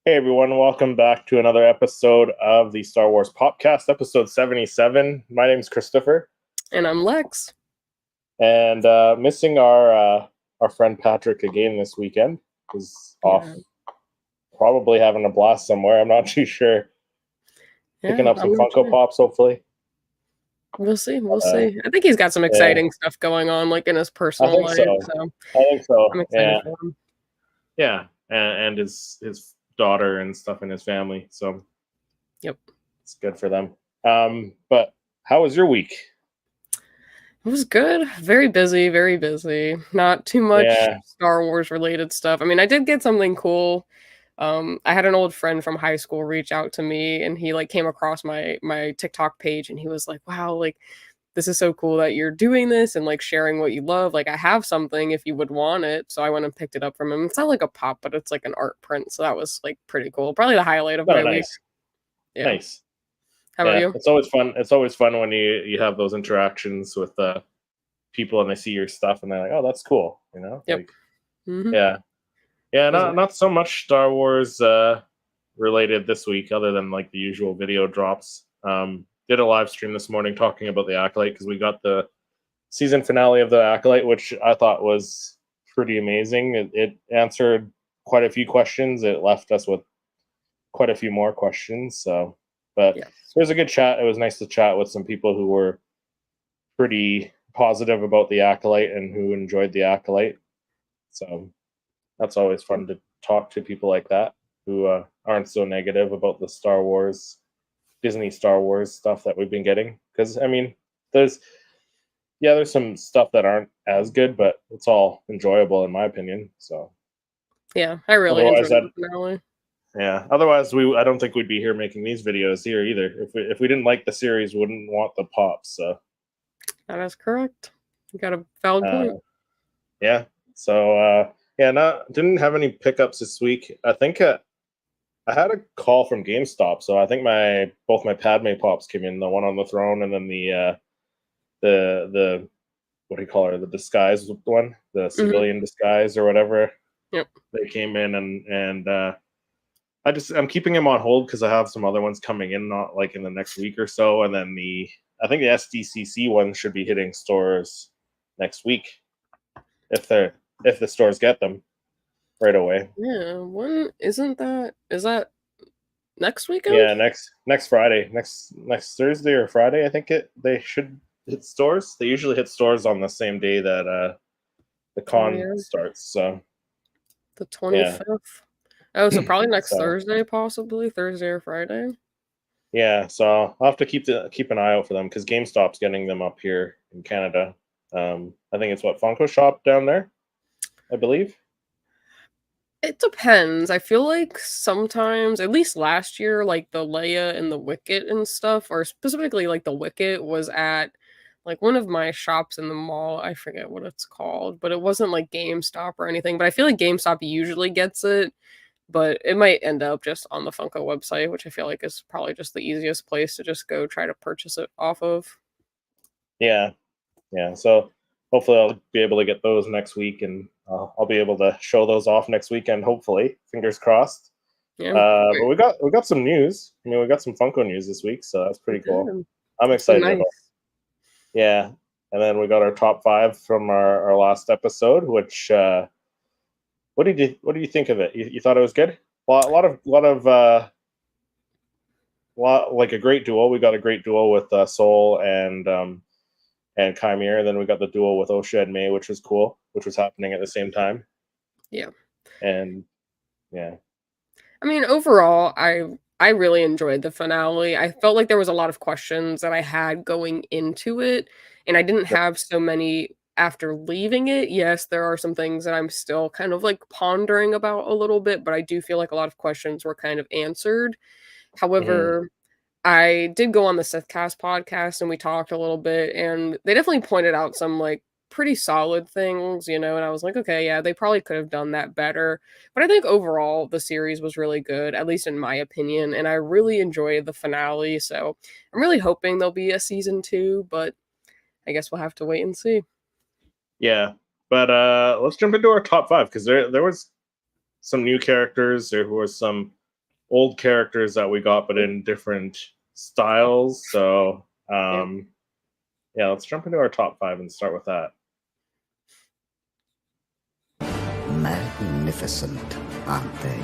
Hey everyone, welcome back to another episode of the Star Wars Popcast, episode 77. My name's Christopher. And I'm Lex. And missing our friend Patrick again this weekend. He's off probably having a blast somewhere. I'm not too sure. Picking up some Funko Pops, hopefully. We'll see. We'll see. I think he's got some exciting stuff going on, like in his personal life. So. I think so. I'm excited for him. Yeah, and his daughter and stuff in his family. So, yep, it's good for them. But how was your week? It was good. Very busy. Very busy. Not too much Star Wars related stuff. I mean, I did get something cool. I had an old friend from high school reach out to me, and he came across my TikTok page, and he was like, "Wow, this is so cool that you're doing this and sharing what you love. I have something if you would want it." So I went and picked it up from him. It's not like a pop, but it's like an art print. So that was pretty cool. Probably the highlight of my week. Yeah. Nice. How about you? It's always fun. It's always fun when you have those interactions with people and they see your stuff and they're like, "Oh, that's cool," you know? Yep. Yeah. Not so much Star Wars related this week, other than the usual video drops. Did a live stream this morning talking about the Acolyte because we got the season finale of the Acolyte, which I thought was pretty amazing. It answered quite a few questions. It left us with quite a few more questions. But it was a good chat. It was nice to chat with some people who were pretty positive about the Acolyte and who enjoyed the Acolyte. So that's always fun to talk to people like that who aren't so negative about the Disney Star Wars stuff that we've been getting. Because, I mean, there's some stuff that aren't as good, but it's all enjoyable in my opinion. So yeah, I really enjoyed the finale. Yeah, otherwise I don't think we'd be here making these videos here either. If we didn't like the series, we wouldn't want the pops. So that is correct. You got a valid point. Yeah. So didn't have any pickups this week. I think I had a call from GameStop, so I think both my Padme pops came in, the one on the throne and then the what do you call her? The disguise one, the civilian disguise or whatever. Yep. They came in and I'm keeping them on hold because I have some other ones coming in, not in the next week or so, and then I think the SDCC one should be hitting stores next week if the stores get them right away. Yeah, when is that next weekend? Yeah, next Friday, next Thursday or Friday. I think they should hit stores. They usually hit stores on the same day that the con starts. So the 25th. Oh, so probably next Thursday, possibly Thursday or Friday. Yeah, so I'll have to keep an eye out for them because GameStop's getting them up here in Canada. I think it's Funko Shop down there, I believe. It depends. I feel like sometimes, at least last year, the Leia and the Wicket and stuff, or specifically the Wicket was at one of my shops in the mall. I forget what it's called, but it wasn't GameStop or anything. But I feel like GameStop usually gets it, but it might end up just on the Funko website, which I feel like is probably just the easiest place to just go try to purchase it off of. Yeah. So hopefully I'll be able to get those next week, and I'll be able to show those off next weekend. Hopefully, fingers crossed. Yeah. But we got some news. I mean, we got some Funko news this week, so that's pretty cool. I'm excited about it. Yeah, and then we got our top 5 from our last episode. Which what do you think of it? You thought it was good? A lot of a great duel. We got a great duel with Soul and Chimera. Then we got the duel with Osha and May, which was cool, which was happening at the same time. Yeah. And yeah. I mean, overall, I really enjoyed the finale. I felt like there was a lot of questions that I had going into it, and I didn't have so many after leaving it. Yes, there are some things that I'm still kind of pondering about a little bit, but I do feel like a lot of questions were kind of answered. However, I did go on the Sithcast podcast and we talked a little bit, and they definitely pointed out some pretty solid things, and I was like, okay, yeah, they probably could have done that better. But I think overall the series was really good, at least in my opinion, and I really enjoyed the finale. So I'm really hoping there'll be a season 2, but I guess we'll have to wait and see. Yeah, but let's jump into our top 5 because there was some new characters. There was some old characters that we got, but in different styles. So yeah, let's jump into our top 5 and start with that. Magnificent, aren't they?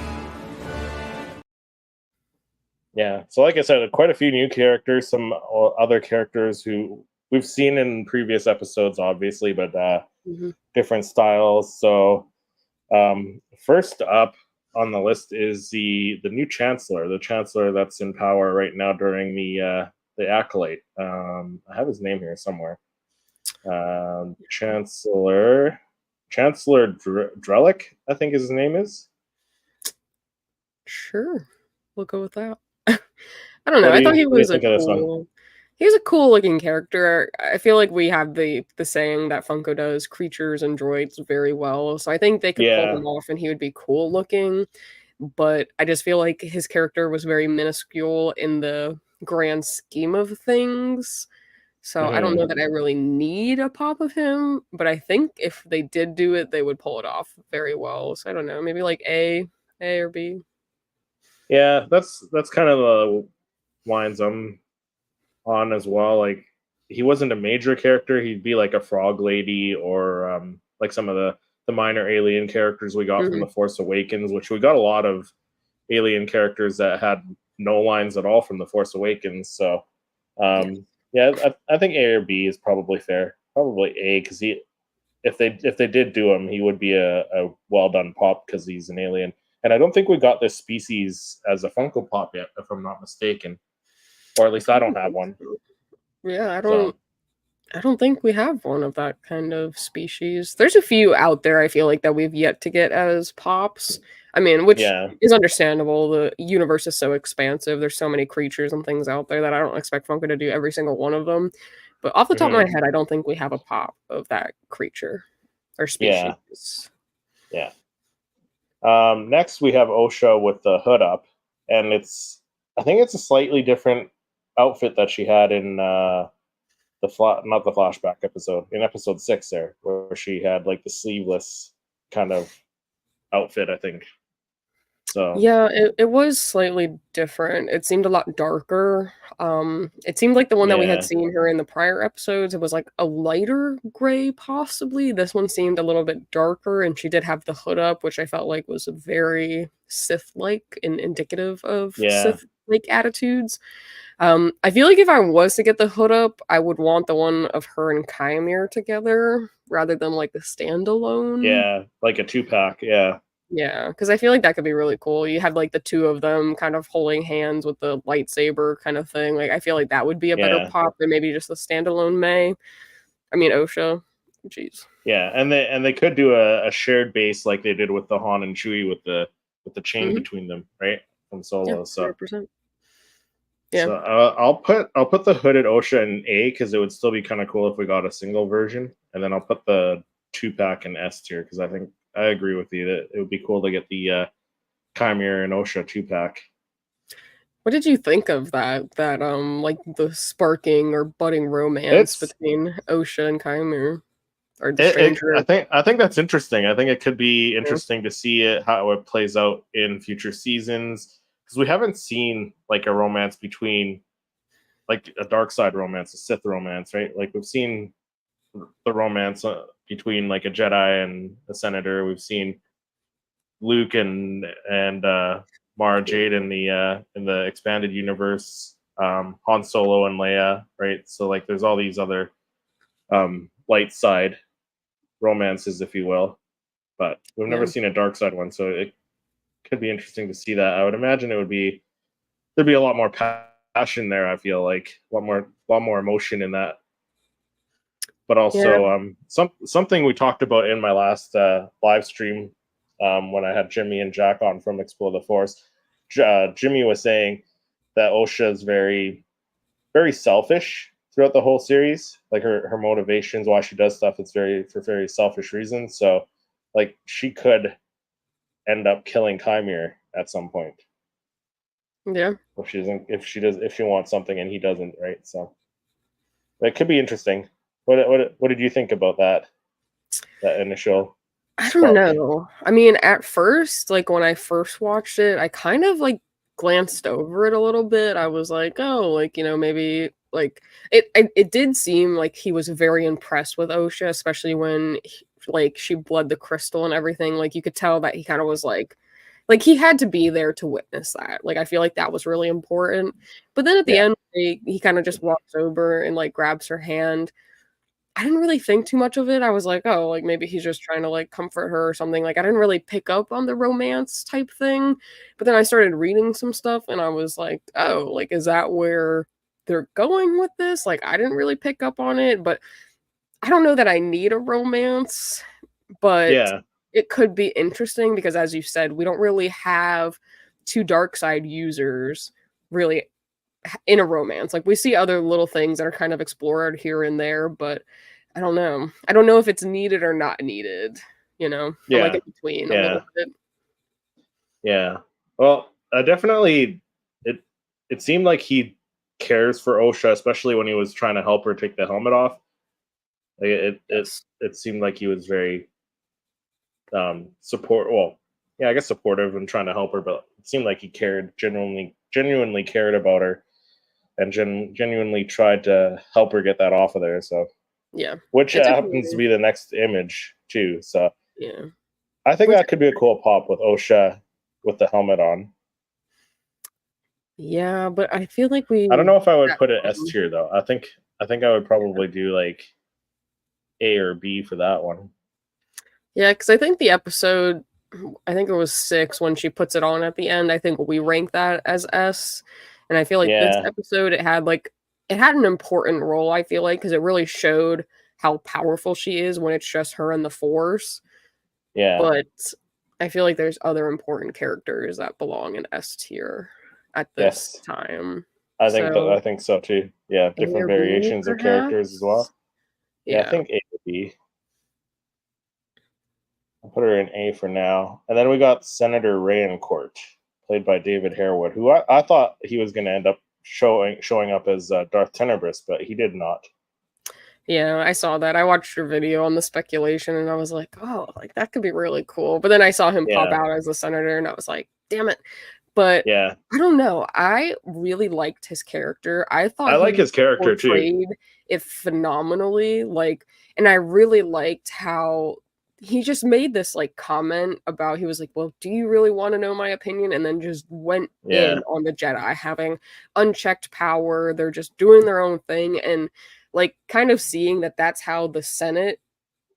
Yeah, so like I said, quite a few new characters, some other characters who we've seen in previous episodes, obviously, but different styles. So first up on the list is the new Chancellor, the Chancellor that's in power right now during the Acolyte. I have his name here somewhere. Chancellor Drellick, I think his name is. Sure, we'll go with that. I don't know. I thought he was a cool looking character. I feel like we have the saying that Funko does creatures and droids very well, so I think they could pull him off and he would be cool looking. But I just feel like his character was very minuscule in the grand scheme of things. So I don't know that I really need a pop of him, but I think if they did do it, they would pull it off very well. So I don't know, maybe like A or B. Yeah, that's kind of the lines I'm on as well. Like, he wasn't a major character. He'd be like a frog lady or like some of the minor alien characters we got from The Force Awakens, which we got a lot of alien characters that had no lines at all from The Force Awakens. So yeah, I think A or B is probably fair. Probably A, because if they did do him, he would be a well done pop because he's an alien. And I don't think we got this species as a Funko Pop yet, if I'm not mistaken, or at least I don't have one. Yeah, I don't think we have one of that kind of species. There's a few out there I feel like that we've yet to get as pops. I mean, which is understandable. The universe is so expansive. There's so many creatures and things out there that I don't expect Funko to do every single one of them. But off the top of my head, I don't think we have a pop of that creature or species. Yeah. Next, we have Osha with the hood up, and I think it's a slightly different outfit that she had in not the flashback episode, in episode 6 there, where she had like the sleeveless kind of outfit, I think. So yeah, it was slightly different. It seemed a lot darker. It seemed like the one that we had seen her in the prior episodes, it was like a lighter gray, possibly. This one seemed a little bit darker, and she did have the hood up, which I felt like was very Sith-like and indicative of Sith-like attitudes. I feel like if I was to get the hood up, I would want the one of her and Kymir together rather than like the standalone. Yeah, like a 2-pack. Yeah, because I feel like that could be really cool. You had like the two of them kind of holding hands with the lightsaber kind of thing. Like I feel like that would be a better pop than maybe just the standalone Osha. Jeez. Yeah, and they could do a shared base like they did with the Han and Chewie with the chain between them, right? From Solo. Yeah, so 100%. Yeah. So I'll put the hooded Osha in A because it would still be kind of cool if we got a single version, and then I'll put the 2-pack in S tier because I think I agree with you that it would be cool to get the Kymir and Osha 2-pack. What did you think of that like the sparking or budding romance between Osha and Kymir? Or the stranger? I think that's interesting. I think it could be interesting to see how it plays out in future seasons. Because we haven't seen like a romance between like a dark side romance, a Sith romance, right? Like we've seen the romance between like a Jedi and a senator. We've seen Luke and Mara Jade in the expanded universe, Han Solo and Leia, right? So like there's all these other light side romances, if you will, but we've never seen a dark side one, so it could be interesting to see that. I would imagine there'd be a lot more passion there. I feel like a lot more emotion in that. But also, something we talked about in my last live stream when I had Jimmy and Jack on from Explore the Force. Jimmy was saying that Osha is very, very selfish throughout the whole series. Like her motivations, why she does stuff, it's for very selfish reasons. So, like, she could end up killing Kymir at some point. Yeah. If she wants something and he doesn't, right? So it could be interesting. What did you think about that initial I don't know. I mean, at first, like when I first watched it, I kind of like glanced over it a little bit, I was like, "Oh, like, maybe like it did seem like he was very impressed with Osha, especially when like she bled the crystal and everything. Like you could tell that he kind of was like he had to be there to witness that. Like I feel like that was really important. But then at the Yeah. end, he kind of just walks over and like grabs her hand. I didn't really think too much of it. I was like, "Oh, like, maybe he's just trying to, like, comfort her or something." Like, I didn't really pick up on the romance type thing, but then I started reading some stuff, and I was like, "Oh, like, is that where they're going with this?" Like, I didn't really pick up on it, but I don't know that I need a romance, but Yeah. it could be interesting because as you said, we don't really have 2 dark side users really in a romance. Like we see other little things that are kind of explored here and there, but I don't know. I don't know if it's needed or not needed, I'm like Yeah. in between a Yeah. little bit. Yeah. Well, definitely it seemed like he cares for Osha, especially when he was trying to help her take the helmet off. Like Yes. it seemed like he was very I guess supportive and trying to help her, but it seemed like he cared, genuinely cared about her, and genuinely tried to help her get that off of there. So, Yeah. which It took happens to me be the next image too. So, yeah. I think Which that could be a cool pop with Osha with the helmet on. yeah, but I feel like I don't we know if I would got put it S him. tier though. I think I would probably do like A or B for that one. Yeah, because I think the episode I think it was 6 when she puts it on at the end, I think we rank that as S, and I feel like this Yeah, episode, it had an important role, I feel like, because it really showed how powerful she is when it's just her and the Force, yeah, but I feel like there's other important characters that belong in S tier at this yes. time. I So, think so too. Yeah, A different or B, variations of characters as perhaps? well. Yeah, I Yeah. think A or B. I'll put her in A for now. And then we got Senator Rayancourt, played by David Harewood, who I thought he was going to end up showing up as Darth Tenebrous, but he did not. Yeah, I saw that. I watched your video on the speculation and I was like, "Oh, like that could be really cool." But then I saw him pop Yeah, out as the senator and I was like, "Damn it." But yeah. I don't know. I really liked his character. I I thought like he his character too. portrayed it phenomenally. Like, and I really liked how he just made this like comment about he was like, "Well, do you really want to know my opinion?" And then just went in Yeah, on the Jedi having unchecked power. They're just doing their own thing and like kind of seeing that that's how the Senate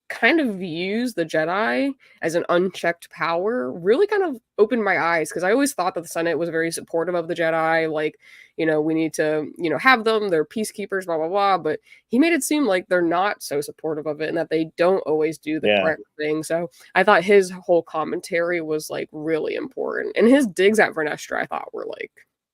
kind of views the Jedi as an unchecked power really kind of opened my eyes because I always thought that the Senate was very supportive of the Jedi. Like, we need to, have them, they're peacekeepers, blah, blah, blah. But he made it seem like they're not so supportive of it and that they don't always do the yeah, correct thing. So I thought his whole commentary was like really important. And his digs at Vernestra, I thought were like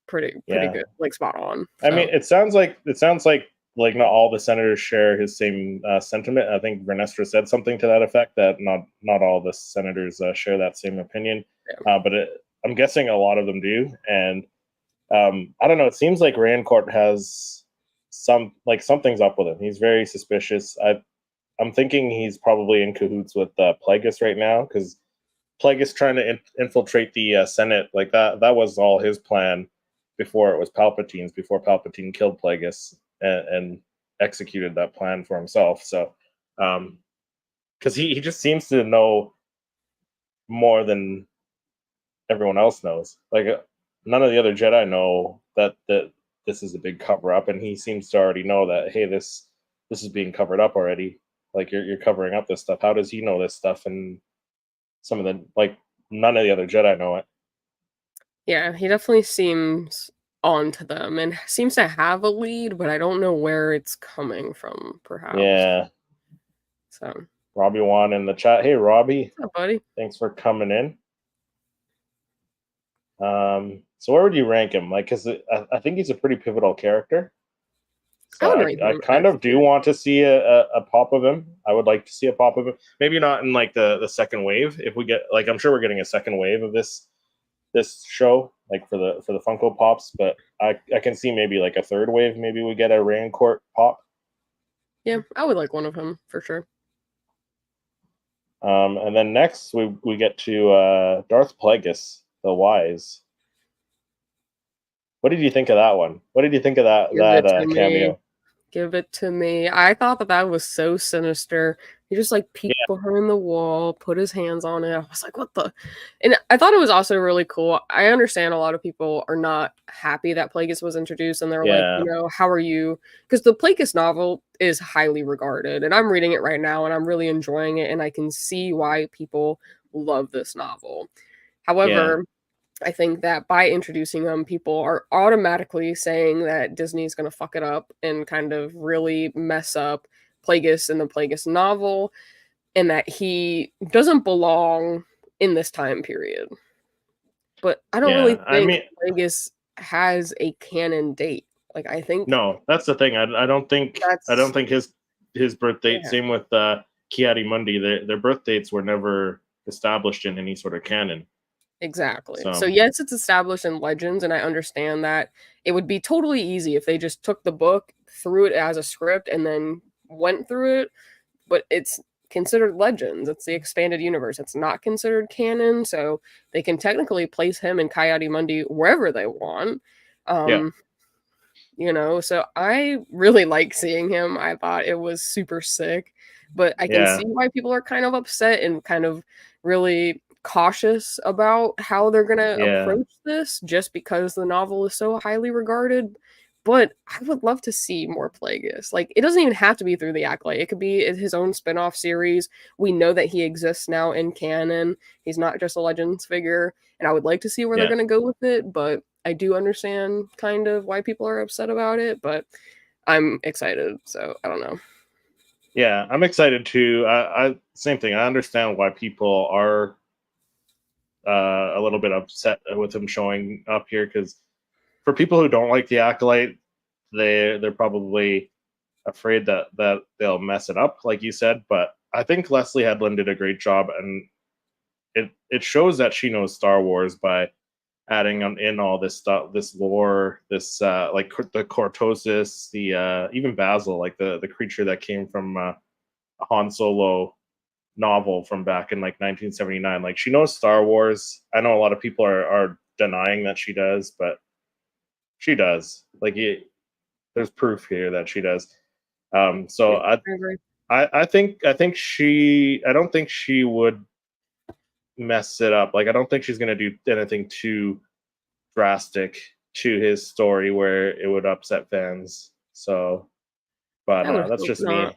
pretty yeah. good, like spot on. I mean, So it sounds like not all the senators share his same sentiment. I think Vernestra said something to that effect that not all the senators share that same opinion, yeah. but I'm guessing a lot of them do. And I don't know. It seems like Rancourt has something's up with him. He's very suspicious. I'm thinking he's probably in cahoots with Plagueis right now because Plagueis trying to infiltrate the Senate like that was all his plan before it was Palpatine's. Before Palpatine killed Plagueis and executed that plan for himself. So, because he just seems to know more than everyone else knows. Like none of the other Jedi know that this is a big cover up, and he seems to already know that hey, this is being covered up already. Like you're covering up this stuff. How does he know this stuff? And some of the like none of the other Jedi know it. Yeah, he definitely seems on to them and seems to have a lead, but I don't know where it's coming from, perhaps. Yeah, So, Robbie Wan in the chat. Hey, Robbie, what's up, buddy? thanks for coming in. So where would you rank him? Like, cause I think he's a pretty pivotal character. I So would rate I him kind S of do tier. want to see a pop of him. I would like to see a pop of him. Maybe not in like the second wave. If we get like, I'm sure we're getting a second wave of this show, like for the Funko Pops. But I can see maybe like a third wave. Maybe we get a Raincourt pop. Yeah, I would like one of him for sure. And then next we get to Darth Plagueis the Wise. What did you think of that one? What did you think of that Give it to cameo? me. Give it to me. I thought that was so sinister. He just like peeked Yeah. behind the wall, put his hands on it. I was like, what the? And I thought it was also really cool. I understand a lot of people are not happy that Plagueis was introduced, and they're like, Yeah. you know, how are you? Because the Plagueis novel is highly regarded, and I'm reading it right now, and I'm really enjoying it, and I can see why people love this novel. However, I think that by introducing him, people are automatically saying that Disney's going to fuck it up and kind of really mess up Plagueis in the Plagueis novel, and that he doesn't belong in this time period. But I don't really I think mean, Plagueis has a canon date. Like I think no, that's the thing. I don't think that's his birth date. yeah. Same with Ki-Adi-Mundi. Their birth dates were never established in any sort of canon. Exactly. So yes, it's established in Legends, and I understand that it would be totally easy if they just took the book, threw it as a script, and then went through it. But it's considered Legends. It's the expanded universe. It's not considered canon, so they can technically place him and Ki-Adi-Mundi wherever they want. You know, so I really like seeing him. I thought it was super sick, but I can see why people are kind of upset and kind of really cautious about how they're going to approach this just because the novel is so highly regarded. But I would love to see more Plagueis. Like, it doesn't even have to be through the Acolyte. It could be his own spin-off series. We know that he exists now in canon. He's not just a Legends figure, and I would like to see where they're going to go with it, but I do understand kind of why people are upset about it, but I'm excited, so I don't know. Yeah, I'm excited too. I same thing. I understand why people are a little bit upset with him showing up here, because for people who don't like the Acolyte, they're probably afraid that they'll mess it up, like you said. But I think Leslie Headland did a great job, and it shows that she knows Star Wars by adding in all this stuff, this lore, this like the Cortosis, the even Basil, like the creature that came from a Han Solo novel from back in like 1979. Like, she knows Star Wars. I know a lot of people are denying that she does, but she does. Like, there's proof here that she does. So I think she. I don't think she would mess it up. Like, I don't think she's gonna do anything too drastic to his story where it would upset fans. So, but that's just me.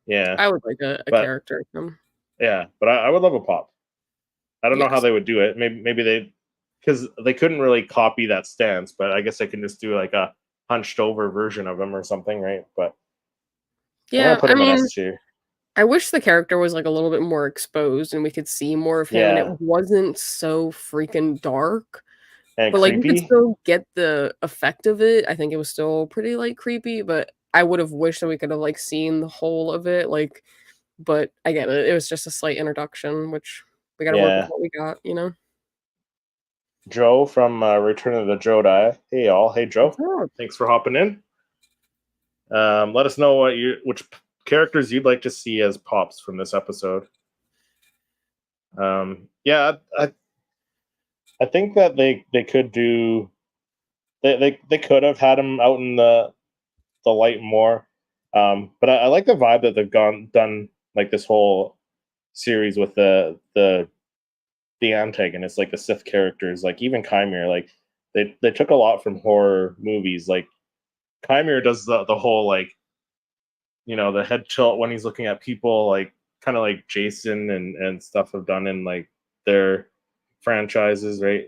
Yeah, I would like a character from. Yeah, but I would love a pop. I don't know how they would do it. Maybe they, because they couldn't really copy that stance, but I guess they can just do like a hunched over version of him or something, right? But yeah, put him in S tier. I wish the character was like a little bit more exposed and we could see more of him, and it wasn't so freaking dark. And but creepy. Like, you could still get the effect of it. I think it was still pretty like creepy, but I would have wished that we could have like seen the whole of it. Like, but I get it. It was just a slight introduction, which we got to work with what we got, you know. Joe from Return of the Jedi. Hey y'all. Hey Joe. Thanks for hopping in. Let us know which characters you'd like to see as pops from this episode. I think that they could do. They could have had him out in the light more. But I like the vibe that they've done like this whole series with the antagonists, like the Sith characters, like even Chimera. Like, they took a lot from horror movies. Like, Chimera does the whole, like, you know, the head tilt when he's looking at people, like kind of like Jason and stuff have done in like their franchises, right?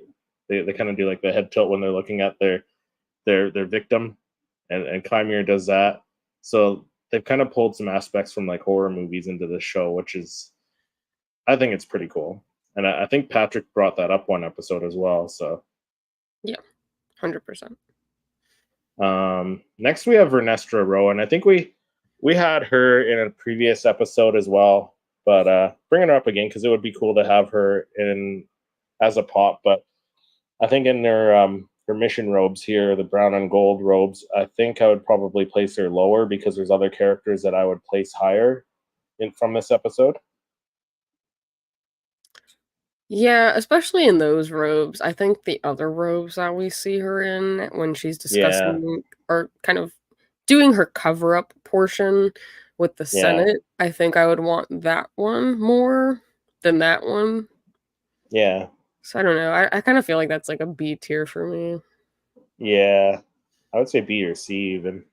They kind of do like the head tilt when they're looking at their victim, and Chimera does that. So they've kind of pulled some aspects from like horror movies into the show, which is, I think it's pretty cool. And I think Patrick brought that up one episode as well. So yeah, 100%. Next we have Vernestra Rowan. I think we had her in a previous episode as well, but bringing her up again because it would be cool to have her in as a pop. But I think in her mission robes here, the brown and gold robes, I think I would probably place her lower because there's other characters that I would place higher from this episode. Yeah, especially in those robes. I think the other robes that we see her in when she's Yeah, discussing or kind of doing her cover-up portion with the yeah, Senate, I think I would want that one more than that one. yeah, So I don't know. I kind of feel like that's like a B tier for me. yeah. I would say B or C even.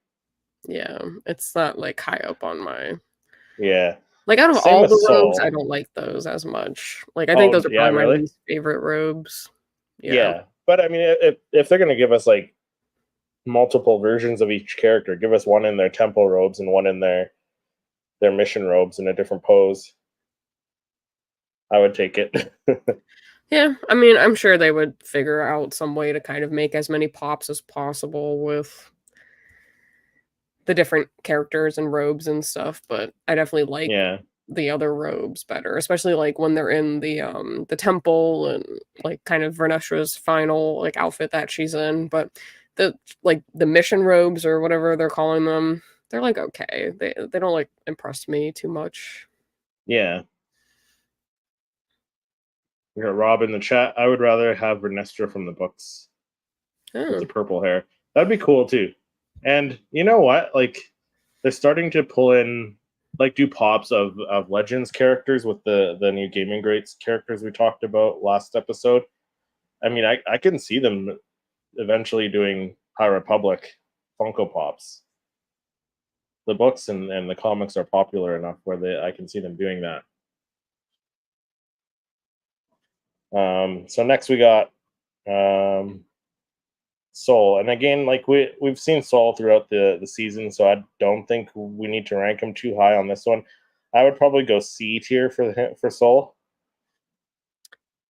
Yeah, it's not like high up on my Yeah. like out of Same all with the robes, I Soul. don't like those as much. Like I think Oh, those are yeah, probably my really? least favorite robes. Yeah. Yeah. But I mean, if they're gonna give us like multiple versions of each character, give us one in their temple robes and one in their mission robes in a different pose. I would take it. Yeah, I mean, I'm sure they would figure out some way to kind of make as many pops as possible with the different characters and robes and stuff, but I definitely like Yeah. the other robes better, especially like when they're in the temple and like kind of Vernestra's final like outfit that she's in, but the mission robes or whatever they're calling them, they're like okay. They don't like impress me too much. Yeah. We got Rob in the chat. I would rather have Vernestra from the books with the Oh. purple hair. That'd be cool too. And you know what? Like they're starting to pull in like do pops of Legends characters with the new Gaming Greats characters we talked about last episode. I mean, I can see them eventually doing High Republic Funko Pops. The books and the comics are popular enough where I can see them doing that. So next we got um, Soul, and again, like we've seen Soul throughout the season, so I don't think we need to rank him too high on this one. I would probably go C tier for Soul,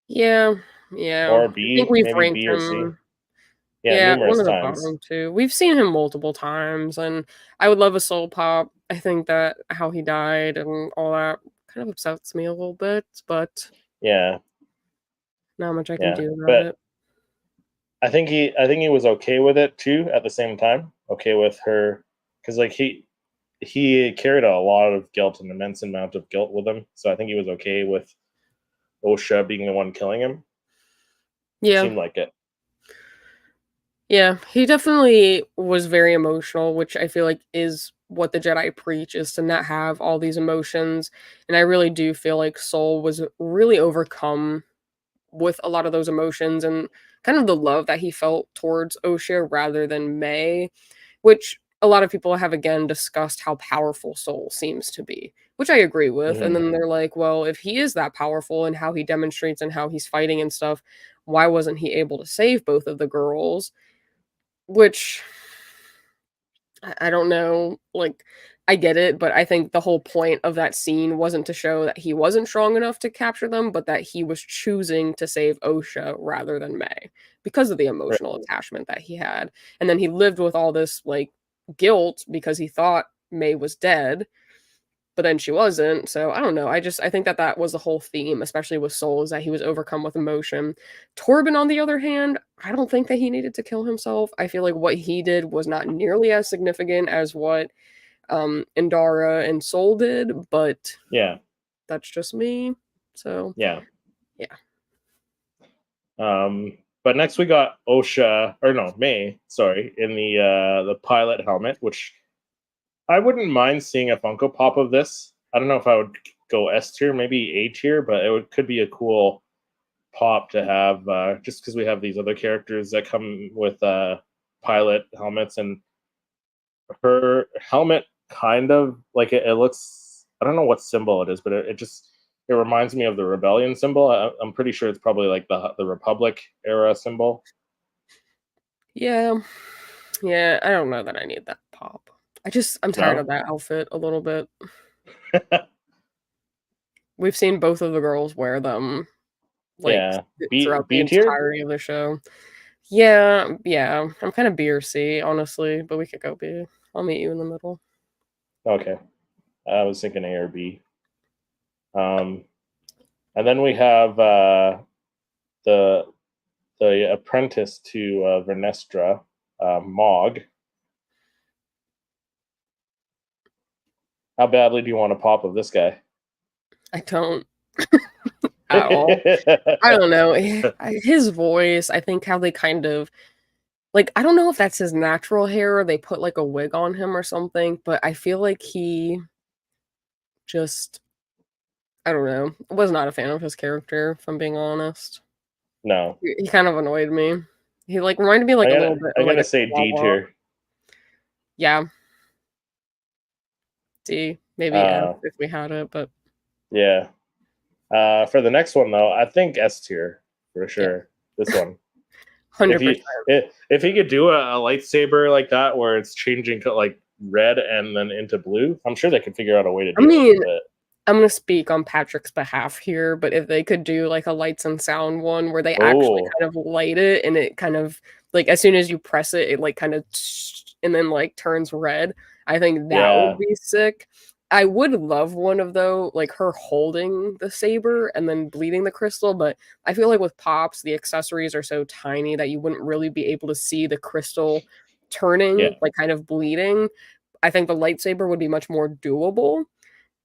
Yeah, yeah. or I think B, we've maybe ranked B or C. him. Yeah, Yeah, one numerous of the times. bottom 2. We've seen him multiple times, and I would love a soul pop. I think that how he died and all that kind of upsets me a little bit, but Yeah, not much I can yeah, do about but it. I think he was okay with it too. At the same time, okay with her because like he carried a lot of guilt, an immense amount of guilt with him. So I think he was okay with OSHA being the one killing him. It Yeah. seemed like it. Yeah, he definitely was very emotional, which I feel like is what the Jedi preach is to not have all these emotions, and I really do feel like Soul was really overcome with a lot of those emotions and kind of the love that he felt towards Osha rather than May, which a lot of people have again discussed how powerful Soul seems to be, which I agree with. And Hmm. then they're like, well, if he is that powerful and how he demonstrates and how he's fighting and stuff, why wasn't he able to save both of the girls? Which I don't know, like, I get it, but I think the whole point of that scene wasn't to show that he wasn't strong enough to capture them, but that he was choosing to save Osha rather than May because of the Right. emotional attachment that he had. And then he lived with all this, like, guilt because he thought May was dead, but then she wasn't. So I don't know. I think that that was the whole theme, especially with Soul, is that he was overcome with emotion. Torben, on the other hand, I don't think that he needed to kill himself. I feel like what he did was not nearly as significant as what Indara and Soul did, but Yeah. that's just me. So Yeah. yeah. But next we got OSHA, or no, May, sorry, in the pilot helmet, which I wouldn't mind seeing a Funko Pop of this. I don't know if I would go S tier, maybe A tier, but could be a cool pop to have just because we have these other characters that come with pilot helmets, and her helmet kind of like it looks. I don't know what symbol it is, but it just it reminds me of the rebellion symbol. I'm pretty sure it's probably like the Republic era symbol. Yeah. Yeah, I don't know that I need that pop. I'm tired of No, that outfit a little bit. We've seen both of the girls wear them like yeah, B throughout the B tier. entirety of the show. Yeah, yeah. I'm kind of B or C, honestly, but we could go B. I'll meet you in the middle. Okay, I was thinking A or B. Um, and then we have the the apprentice to Vernestra, Mog. How badly do you want a pop of this guy? I don't. at all. I don't know. His voice, I think how they kind of like, I don't know if that's his natural hair or they put like a wig on him or something, but I feel like he just, I don't know, was not a fan of his character, if I'm being honest. No. He kind of annoyed me. He like reminded me like a little bit I'm of like gonna a say D Chihuahua. tier. Yeah. D, maybe F if we had it, but yeah. For the next one though, I think S tier for sure. This one. 100%. If he could do a lightsaber like that where it's changing to like red and then into blue, I'm sure they could figure out a way to do it. But I'm gonna speak on Patrick's behalf here, but if they could do like a lights and sound one where they actually kind of light it and it kind of like as soon as you press it, it like kind of and then like turns red, I think that would be sick. I would love one of though, like her holding the saber and then bleeding the crystal, but I feel like with Pops, the accessories are so tiny that you wouldn't really be able to see the crystal turning, like kind of bleeding. I think the lightsaber would be much more doable.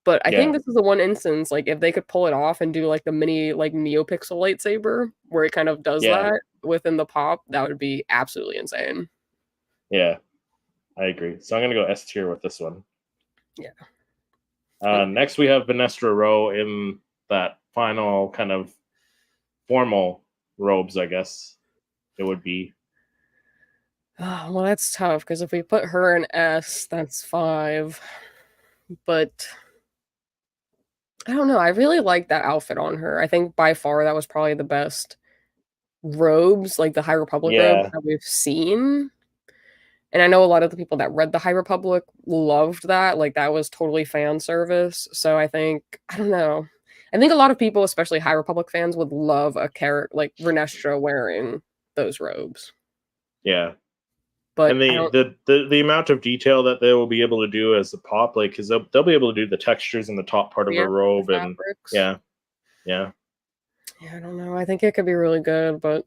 But I think this is the one instance, like, if they could pull it off and do, like, the mini, like, NeoPixel lightsaber, where it kind of does that within the Pop, that would be absolutely insane. Yeah, I agree. So I'm going to go S tier with this one. Yeah. Next, we have Vanessa Rowe in that final kind of formal robes, I guess it would be. Oh, well, that's tough, because if we put her in S, that's 5. But I don't know. I really like that outfit on her. I think by far that was probably the best robes, like the High Republic robes that we've seen. And I know a lot of the people that read the High Republic loved that. Like that was totally fan service. So I think I don't know. I think a lot of people, especially High Republic fans, would love a character like Vernestra wearing those robes. Yeah. But and the amount of detail that they will be able to do as the Pop, like, because they'll be able to do the textures in the top part of her robe, and yeah. I don't know. I think it could be really good, but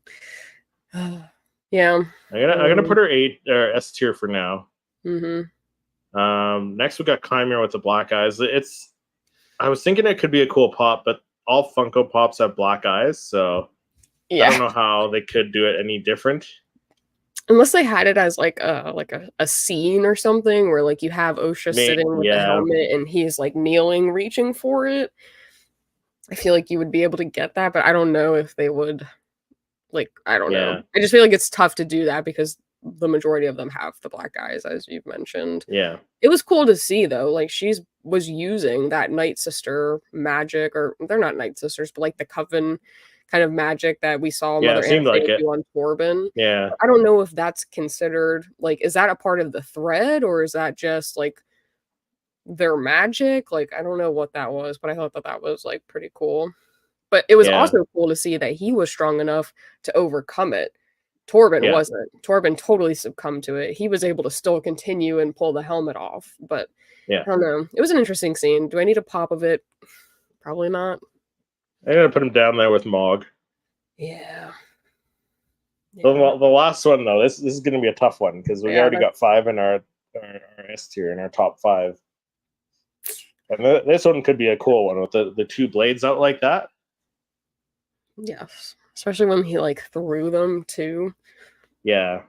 yeah. I'm gonna put her S tier for now. Mm-hmm. Next we got Chimera with the black eyes. I was thinking it could be a cool Pop, but all Funko Pops have black eyes, so I don't know how they could do it any different. Unless they had it as like a scene or something where like you have Osha sitting with the helmet and he's like kneeling, reaching for it. I feel like you would be able to get that, but I don't know if they would. Like, I don't know. I just feel like it's tough to do that because the majority of them have the black eyes, as you've mentioned. Yeah. It was cool to see though. Like was using that Night Sister magic, or they're not Night Sisters, but like the Coven kind of magic that we saw Mother Anastasia do on Torben. Yeah. I don't know if that's considered like, is that a part of the thread or is that just like their magic? Like, I don't know what that was, but I thought that was like pretty cool. But it was also cool to see that he was strong enough to overcome it. Torben wasn't. Torben totally succumbed to it. He was able to still continue and pull the helmet off. But I don't know. It was an interesting scene. Do I need a pop of it? Probably not. I'm gonna put him down there with Mog. Yeah. The last one though, this is gonna be a tough one because we already got 5 in our S tier in our top 5. And this one could be a cool one with the 2 blades out like that. Yes, especially when he like threw them too. Yeah,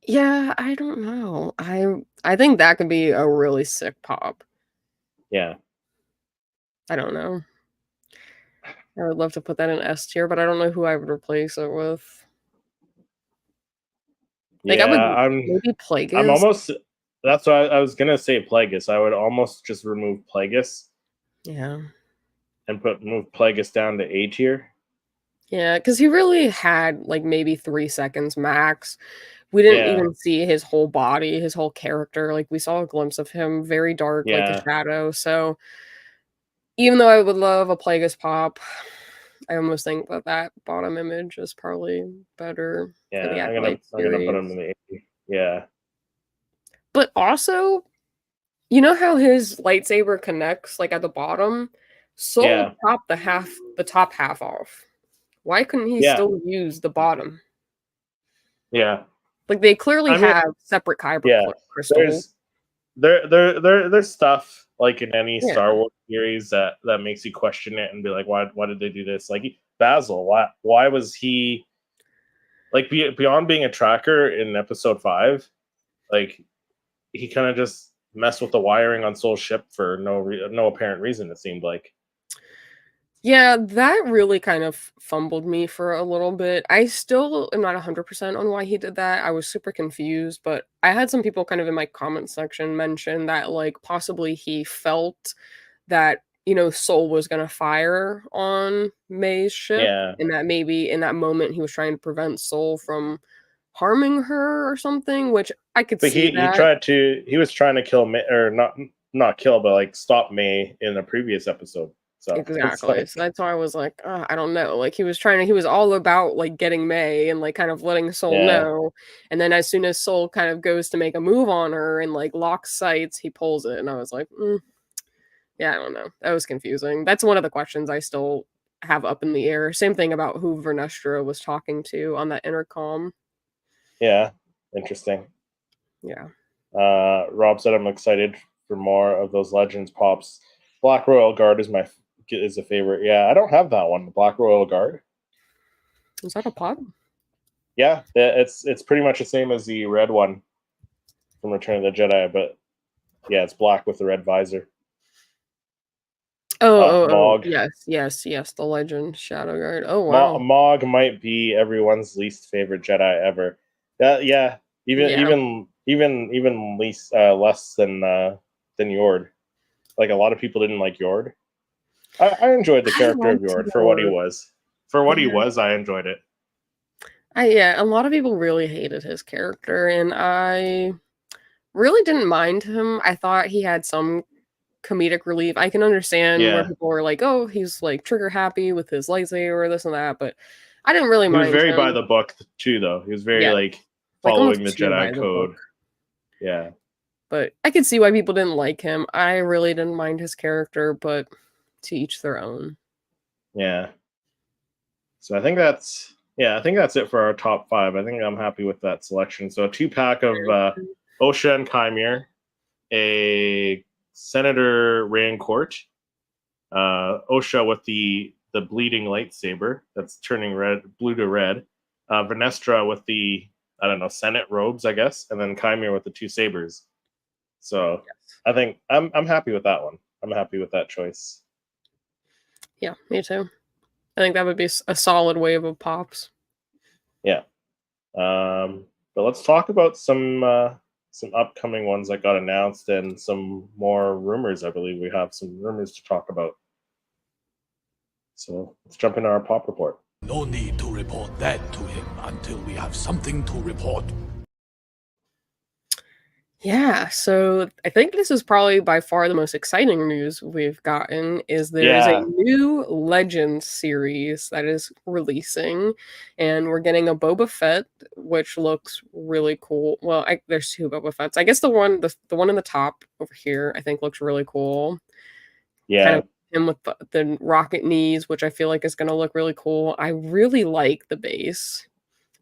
I don't know. I think that could be a really sick Pop. Yeah, I don't know. I would love to put that in S tier, but I don't know who I would replace it with. Like I would maybe Plagueis. I'm almost. That's why I was gonna say Plagueis. I would almost just remove Plagueis. Yeah. And move Plagueis down to A tier. Yeah, because he really had like maybe 3 seconds max. We didn't even see his whole body, his whole character. Like we saw a glimpse of him, very dark, like a shadow. So even though I would love a Plagueis Pop, I almost think that bottom image is probably better. Yeah, I'm gonna put him in the A. Yeah. But also, you know how his lightsaber connects like at the bottom? So chop the top half off. Why couldn't he still use the bottom? Yeah. Like they clearly have separate kyber crystals. There's stuff like in any Yeah. Star Wars series that makes you question it and be like, why did they do this? Like Basil, why was he like beyond being a tracker in episode 5? Like he kind of just messed with the wiring on Soul's ship for no apparent reason. It seemed like. Yeah, that really kind of fumbled me for a little bit. I still am not 100% on why he did that. I was super confused, but I had some people kind of in my comment section mention that, like, possibly he felt that, Soul was gonna fire on May's ship, Yeah, and that maybe in that moment he was trying to prevent Soul from harming her or something, which I could but see he that. was trying to kill May, or not kill, but like stop May in a previous episode. So it's Exactly. like, So that's why I was like, I don't know. Like he was all about like getting May and like kind of letting Soul yeah, know. And then as soon as Soul kind of goes to make a move on her and like locks sights, he pulls it. And I was like, yeah, I don't know. That was confusing. That's one of the questions I still have up in the air. Same thing about who Vernestra was talking to on that intercom. yeah, interesting. Yeah. Rob said I'm excited for more of those Legends pops. Black Royal Guard is a favorite. Yeah, I don't have that one. The Black Royal Guard. Is that a pod? Yeah, it's pretty much the same as the red one from Return of the Jedi, but yeah, it's black with the red visor. Oh, Mog. yes. The legend Shadow Guard. Oh wow. Mog might be everyone's least favorite Jedi ever. Yeah, Yeah. even least less than Yord. Like a lot of people didn't like Yord. I enjoyed the I character of liked Yord for what he Lord. was. For what he Yeah. was, I enjoyed it. Yeah, a lot of people really hated his character, and I really didn't mind him. I thought he had some comedic relief. I can understand where Yeah, people were like, "Oh, he's like trigger happy with his lightsaber, this and that," but I didn't really he was mind very by him. the book too, though. He was very Yeah, like like almost following the too by Jedi the book. code. Yeah, But I could see why people didn't like him. I really didn't mind his character, but to each their own. yeah. So I think that's it for our top 5. I think I'm happy with that selection. So a 2-pack of Osha and Chimere, a Senator Rancourt, Osha with the bleeding lightsaber that's turning blue to red, Venestra with the, I don't know, Senate robes, I guess, and then Chimere with the 2 sabers. So I think I'm happy with that one. I'm happy with that choice. Yeah, me too. I think that would be a solid wave of pops. Yeah. But let's talk about some upcoming ones that got announced and some more rumors. I believe we have some rumors to talk about. So let's jump into our pop report. No need to report that to him until we have something to report. Yeah, so I think this is probably by far the most exciting news we've gotten is there is a Yeah. new Legends series that is releasing, and we're getting a Boba Fett, which looks really cool. Well, there's 2 Boba Fetts. I guess the one in the top over here, I think looks really cool. Kind Yeah. of him with the rocket knees, which I feel like is gonna look really cool. I really like the base.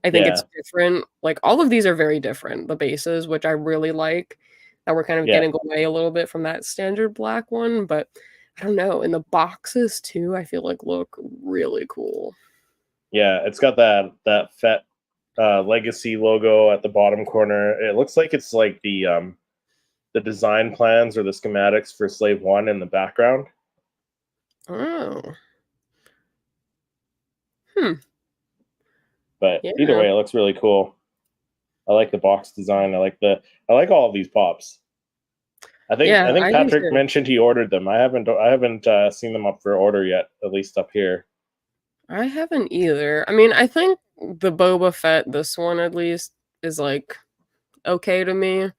I think Yeah. it's different. Like, all of these are very different, the bases, which I really like, that we're kind of Yeah. getting away a little bit from that standard black one, but I don't know, and the boxes too, I feel like look really cool. Yeah. It's got that Fett legacy logo at the bottom corner. It looks like it's like the design plans or the schematics for Slave 1 in the background. Oh. But either Yeah. way, it looks really cool. I like the box design. I like all of these pops. I Yeah, think I do Patrick too. mentioned he ordered them. I haven't seen them up for order yet, at least up here. I haven't either. I mean, I think the Boba Fett, this one at least, is, like, okay to me.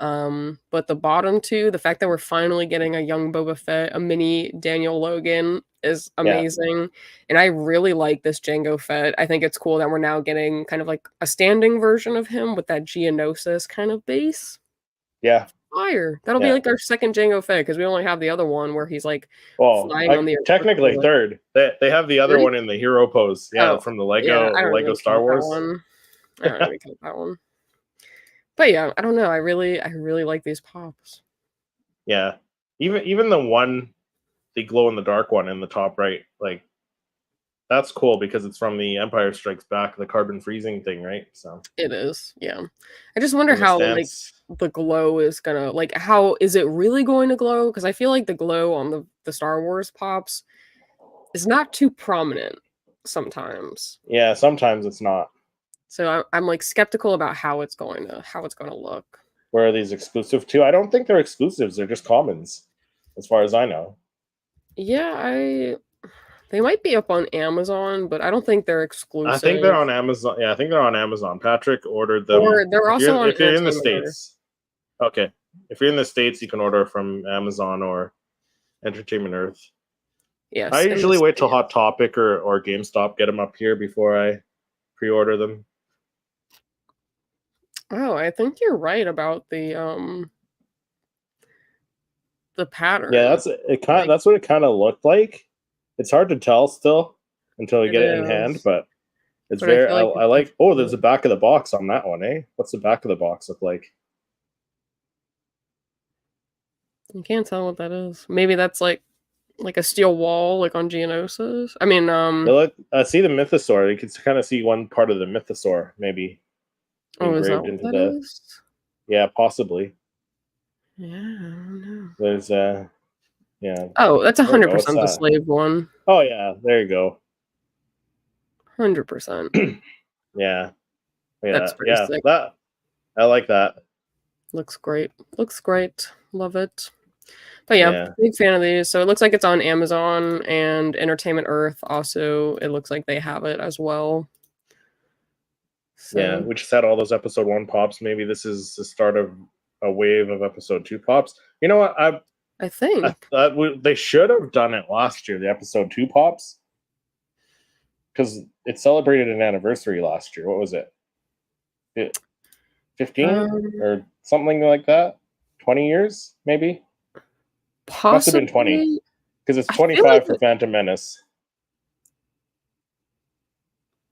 But the bottom 2, the fact that we're finally getting a young Boba Fett, a mini Daniel Logan is Yeah. amazing, and I really like this Jango Fett. I think it's cool that we're now getting kind of like a standing version of him with that Geonosis kind of base. Yeah. Fire. That'll be Yeah. like our second Jango Fett because we only have the other one where he's like Well, flying on the technically Articulate. third. They have the other Really? one in the hero pose. Yeah, Oh, from the yeah, I don't Lego even Star count that Wars. one. I don't even count that one. But yeah, I don't know. I really like these pops. Yeah. Even the glow in the dark one in the top right, like that's cool because it's from the Empire Strikes Back, the carbon freezing thing, right? So It is, yeah. I just wonder in the how, like, stance. the glow is gonna like, how is it really going to glow? Because I feel like the glow on the Star Wars pops is not too prominent sometimes. Yeah, sometimes it's not. So I'm like skeptical about how it's going to look. Where are these exclusive to? I don't think they're exclusives. They're just commons, as far as I know. Yeah, they might be up on Amazon, but I don't think they're I think they're exclusive. on Amazon. Yeah, I think they're on Amazon. Patrick ordered Or them. they're also on If you're in the Entertainment Earth. States, okay. If you're in the States, you can order from Amazon or Entertainment Earth. I Yes, in the usually wait till States. Hot Topic or GameStop get them up here before I pre-order them. Oh, I think you're right about the pattern. Yeah, that's it. Like, That's what it kind of looked like. It's hard to tell still until you it get it in hand, is. but it's But I very. feel like I it's like. Oh, there's different. the back of the box on that one, eh? What's the back of the box look like? You can't tell what that is. Maybe that's like a steel wall, like on Geonosis. I mean, Look, see the mythosaur. You can kind of see one part of the mythosaur maybe oh, is that engraved what into that the. is? Yeah, possibly. Yeah, I don't know. There's yeah. Oh, that's There we go. What's 100% the that? slave one. Oh yeah, there you go. 100%. Yeah, That's yeah, pretty yeah. sick. That I like that. Looks great. Looks great. Love it. But yeah, Yeah, big fan of these. So it looks like it's on Amazon and Entertainment Earth. Also, it looks like they have it as well. yeah. So We just had all those episode 1 pops. Maybe this is the start of a wave of episode 2 pops. You know what? I think. They should have done it last year. The episode 2 pops because it celebrated an anniversary last year. What was it? 15 Um, or something like that? 20 years maybe. Must have been 20 possibly. because it's I feel like 25 for Phantom Menace.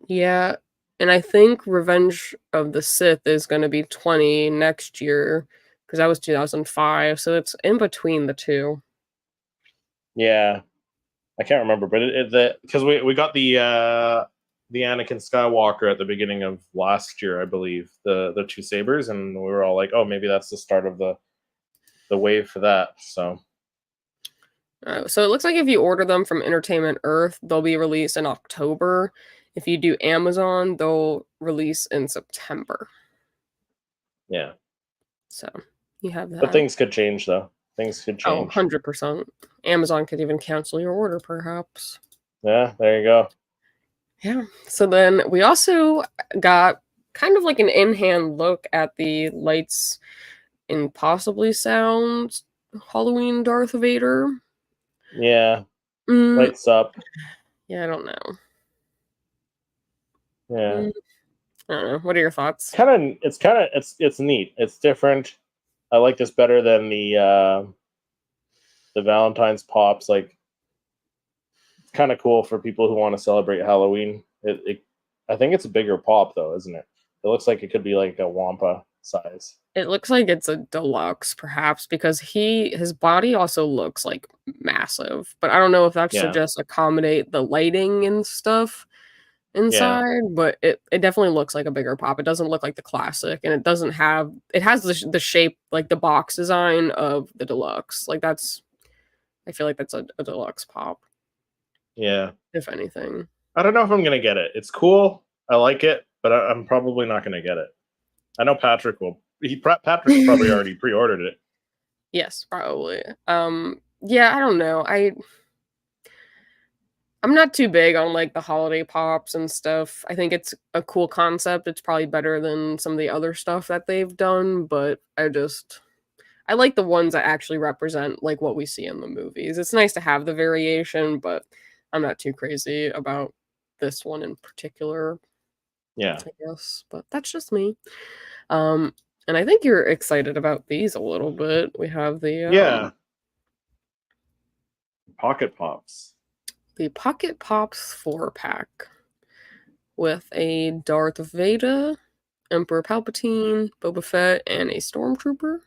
yeah, and I think Revenge of the Sith is going to be 20 next year because that was 2005, so it's in between the two. Yeah, I can't remember, but because we got the Anakin Skywalker at the beginning of last year, I believe, the two sabers, and we were all like, oh, maybe that's the start of the wave for that. So So it looks like if you order them from Entertainment Earth, they'll be released in October. If you do Amazon, they'll release in September. yeah, So you have but that. things could change though. Things could Oh, change. 100%. Amazon could even cancel your order, perhaps. Yeah, there you go. Yeah. So then we also got kind of like an in-hand look at the Lights and Possibly Sounds Halloween Darth Vader. Yeah, Mm, lights up. yeah, I don't know. Yeah, I don't know. What are your thoughts? it's neat. It's different. I like this better than the Valentine's pops. Like, it's kind of cool for people who want to celebrate Halloween. I think it's a bigger pop though, isn't it? It looks like it could be like a Wampa size. It looks like it's a deluxe, perhaps, because his body also looks like massive. But I don't know if that's to Yeah, just accommodate the lighting and stuff yeah, inside, but it definitely looks like a bigger pop. It doesn't look like the classic, and it has the shape, like the box design of the deluxe. Like I feel like that's a deluxe pop, yeah. if anything. I don't know if I'm gonna get it. It's cool. I like it, but I'm probably not gonna get it. I know Patrick will. Patrick's probably already pre-ordered it. Yes, probably. Yeah, I don't know. I'm not too big on like the holiday pops and stuff. I think it's a cool concept. It's probably better than some of the other stuff that they've done, but I like the ones that actually represent like what we see in the movies. It's nice to have the variation, but I'm not too crazy about this one in particular, Yeah, I guess. But that's just me. Um and I think you're excited about these a little bit. We have yeah. Pocket pops. the Pocket Pops 4-pack with a Darth Vader, Emperor Palpatine, Boba Fett, and a Stormtrooper.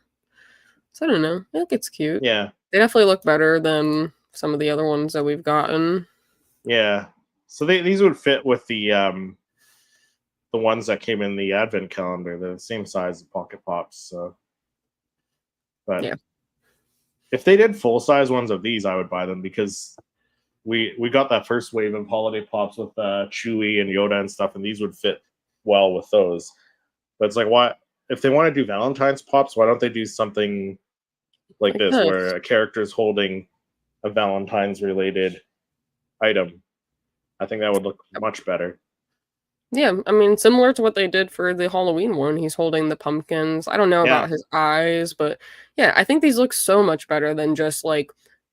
So I don't know. I think it's cute. Yeah, They definitely look better than some of the other ones that we've gotten. Yeah. So these would fit with the ones that came in the advent calendar. They're the same size as Pocket Pops. So, but Yeah. if they did full size ones of these, I would buy them because we got that first wave of holiday pops with Chewie and Yoda and stuff, and these would fit well with those. But it's like, why if they want to do Valentine's pops, why don't they do something like this where a character is holding a Valentine's related item? I think that would look much better. Yeah, I mean, similar to what they did for the Halloween one. He's holding the pumpkins. I don't know Yeah. about his eyes, but yeah, I think these look so much better than just like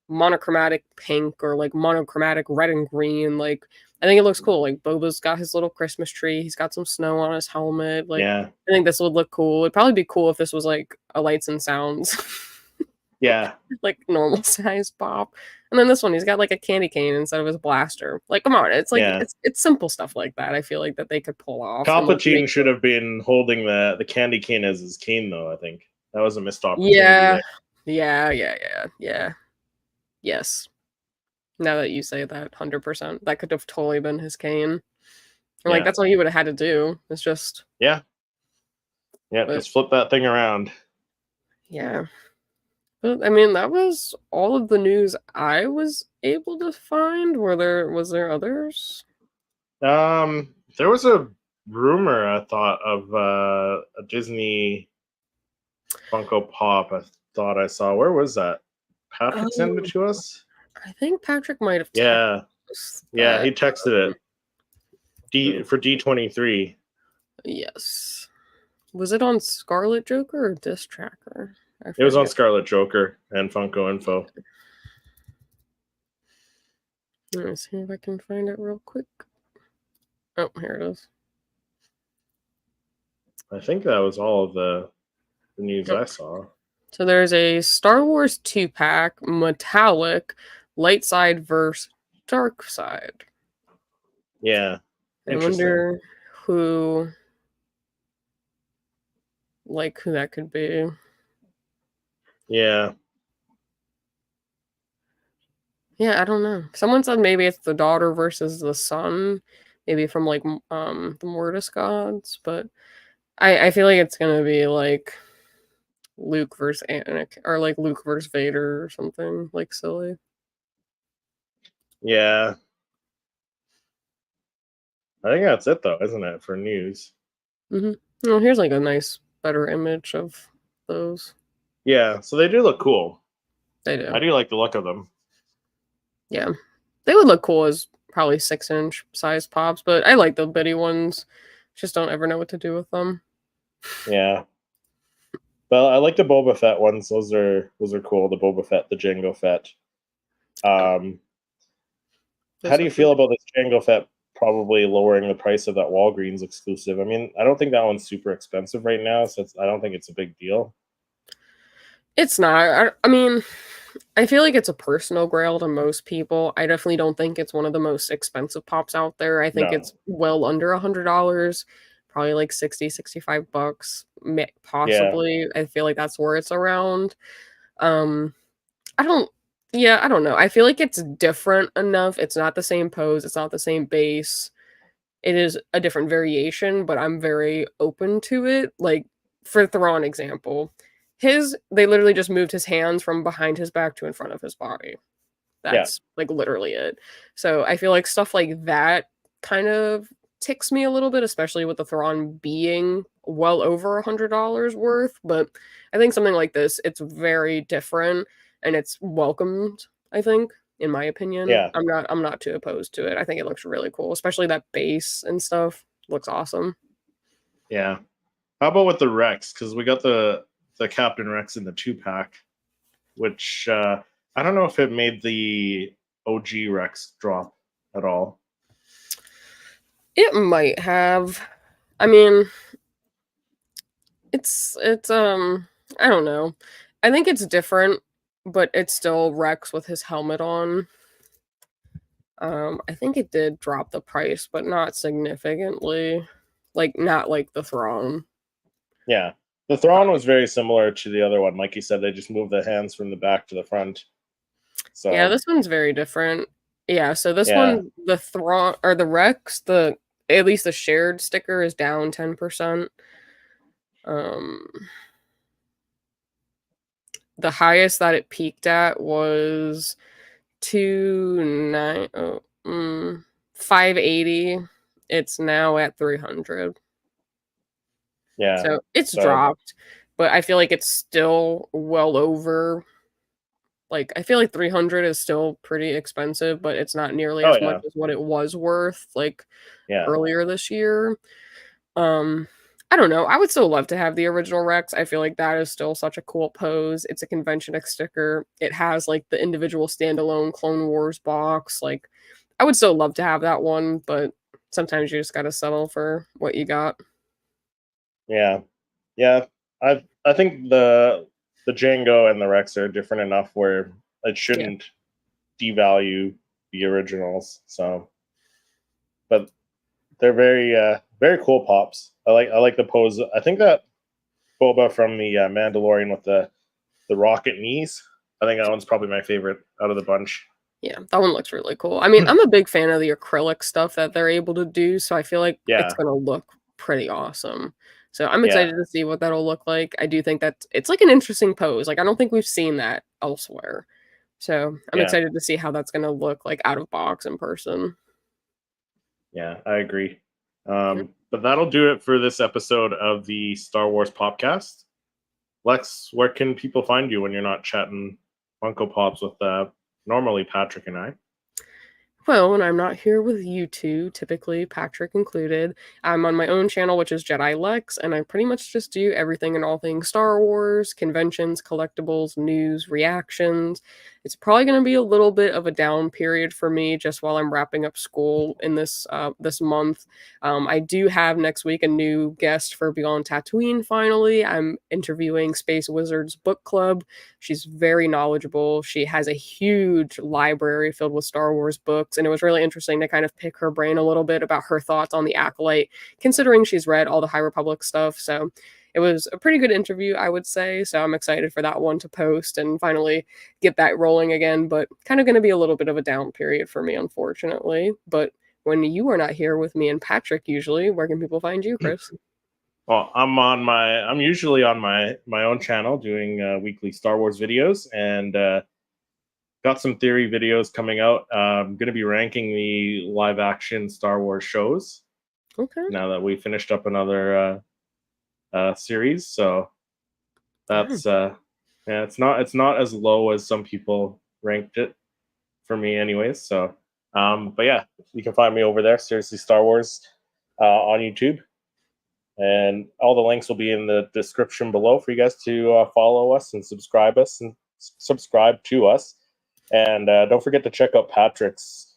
monochromatic pink or like monochromatic red and green. Like, I think it looks cool. Like, Boba's got his little Christmas tree. He's got some snow on his helmet. Like, Yeah. I think this would look cool. It'd probably be cool if this was like a lights and sounds. Yeah. Like normal size pop. And then this one, he's got like a candy cane instead of his blaster. Like, come on, it's like Yeah. it's simple stuff like that. I feel like that they could pull off. and, like, Palpatine make- should have been holding the candy cane as his cane, though. I think that was a missed opportunity. Yeah, there. yeah. Yes. Now that you say that, 100%, that could have totally been his cane. And like Yeah. that's all he would have had to do. It's just Yeah. But- Just flip that thing around. yeah. But I mean, that was all of the news I was able to find. Was there others? There was a rumor I thought of a Disney Funko Pop. I thought I saw. Where was that? Patrick sent it to us. I think Patrick might have. Yeah, Yeah, he texted it. For D23. Yes. Was it on Scarlet Joker or Disc Tracker? It was on Scarlet Joker and Funko Info. Let me see if I can find it real quick. Oh, here it is. I think that was all of the news I saw. So there's a Star Wars 2-pack metallic light side versus dark side. Yeah. I wonder who that could be. Yeah. Yeah, I don't know. Someone said maybe it's the daughter versus the son, maybe from like the Mortis gods, but I feel like it's gonna be like Luke versus Anakin, or like Luke versus Vader or something like silly. Yeah. I think that's it though, isn't it, for news? Well, here's like a nice, better image of those. Yeah, so they do look cool. They do. I do like the look of them. Yeah, they would look cool as probably 6-inch size pops, but I like the bitty ones. Just don't ever know what to do with them. Yeah. Well, I like the Boba Fett ones. Those are cool. The Boba Fett, the Jango Fett. How do you feel about this Jango Fett probably lowering the price of that Walgreens exclusive? I mean, I don't think that one's super expensive right now, so I don't think it's a big deal. It's not. I mean, I feel like it's a personal grail to most people. I definitely don't think it's one of the most expensive pops out there. I think it's well under $100, probably like 60, 65 bucks, possibly. Yeah. I feel like that's where it's around. I don't know. I feel like it's different enough. It's not the same pose. It's not the same base. It is a different variation, but I'm very open to it. Like, for Thrawn example, they literally just moved his hands from behind his back to in front of his body. That's like literally it. So I feel like stuff like that kind of ticks me a little bit, especially with the Thrawn being well over $100 worth. But I think something like this, it's very different and it's welcomed, I think, in my opinion. Yeah. I'm not too opposed to it. I think it looks really cool, especially that base and stuff. Looks awesome. Yeah. How about with the Rex? Because we got the Captain Rex in the 2-pack, which I don't know if it made the OG Rex drop at all. It might have. I mean, it's I don't know. I think it's different, but it's still Rex with his helmet on. I think it did drop the price, but not significantly. Like, not like the Thrawn. Yeah. The Thrawn was very similar to the other one. Like you said, they just moved the hands from the back to the front. So Yeah, this one's very different. Yeah, so this Yeah. one, the Thrawn or the Rex, at least the shared sticker is down 10%. The highest that it peaked at was 580. It's now at 300. yeah, So it's So- dropped, but I feel like it's still well over. Like, I feel like 300 is still pretty expensive, but it's not nearly Oh, as yeah. much as what it was worth, like, yeah, earlier this year. I don't know. I would still love to have the original Rex. I feel like that is still such a cool pose. It's a convention sticker. It has like the individual standalone Clone Wars box. Like, I would still love to have that one, but sometimes you just gotta settle for what you got. yeah. I think the Django and the Rex are different enough where it shouldn't devalue the originals. So, but they're very cool pops. I like the pose. I think that Boba from the Mandalorian with the rocket knees. I think that one's probably my favorite out of the bunch. Yeah, that one looks really cool. I mean, I'm a big fan of the acrylic stuff that they're able to do, so I feel like Yeah. it's gonna look pretty awesome. So I'm Yeah. excited to see what that'll look like. I do think that it's like an interesting pose. Like, I don't think we've seen that elsewhere. So I'm Yeah. excited to see how that's gonna look like out of box in person. Yeah, I agree. But that'll do it for this episode of the Star Wars Popcast. Lex, where can people find you when you're not chatting Funko Pops with normally Patrick and I? Well, when I'm not here with you two, typically Patrick included, I'm on my own channel, which is Jedi Lex, and I pretty much just do everything and all things Star Wars, conventions, collectibles, news, reactions. It's probably going to be a little bit of a down period for me just while I'm wrapping up school in this month. I do have next week a new guest for Beyond Tatooine. Finally, I'm interviewing Space Wizards Book Club. She's very knowledgeable. She has a huge library filled with Star Wars books, and it was really interesting to kind of pick her brain a little bit about her thoughts on the Acolyte, considering she's read all the High Republic stuff. So it was a pretty good interview, I would say. So I'm excited for that one to post and finally get that rolling again, but kind of going to be a little bit of a down period for me, unfortunately. But when you are not here with me and Patrick, usually, where can people find you, Chris? Well, I'm usually on my own channel doing weekly Star Wars videos, and got some theory videos coming out. I'm going to be ranking the live action Star Wars shows. Okay. Now that we finished up another series, so that's it's not as low as some people ranked it for me, anyways. So, but yeah, you can find me over there, Seriously Star Wars, on YouTube. And all the links will be in the description below for you guys to follow us and subscribe to us. And don't forget to check out Patrick's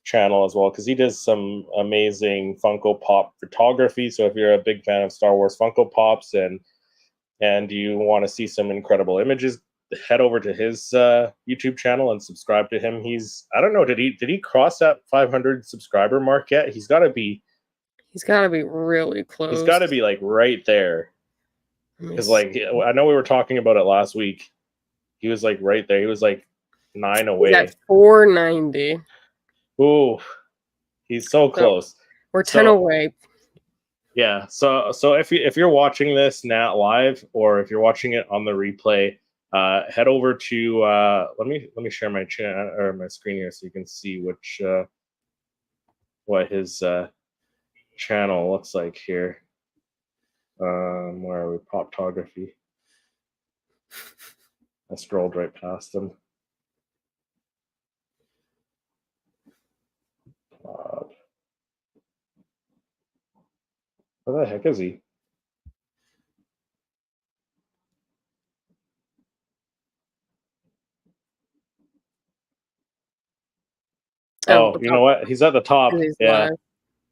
channel as well, because he does some amazing Funko Pop photography. So if you're a big fan of Star Wars Funko Pops and you want to see some incredible images, head over to his YouTube channel and subscribe to him. I don't know, did he cross that 500 subscriber mark yet? He's got to be really close. He's got to be like right there. Because like I know we were talking about it last week. He was like right there. He was like 9 away. He's at 490. Ooh, he's so close. We're 10 away. Yeah. So if you're watching this now live, or if you're watching it on the replay, head over to let me share my my screen here so you can see what his channel looks like here. Where are we? Poptography. I scrolled right past him. Where the heck is he? Oh, you know what? He's at the top. Yeah,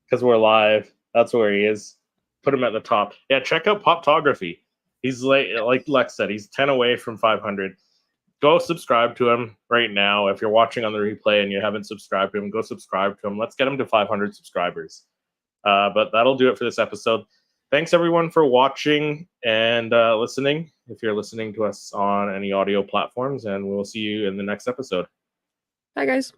because we're live. That's where he is. Put him at the top. Yeah, check out Poptography. He's like Lex said, he's 10 away from 500. Go subscribe to him right now. If you're watching on the replay and you haven't subscribed to him, go subscribe to him. Let's get him to 500 subscribers. But that'll do it for this episode. thanks everyone for watching and listening. If you're listening to us on any audio platforms, and we'll see you in the next episode. Bye, guys.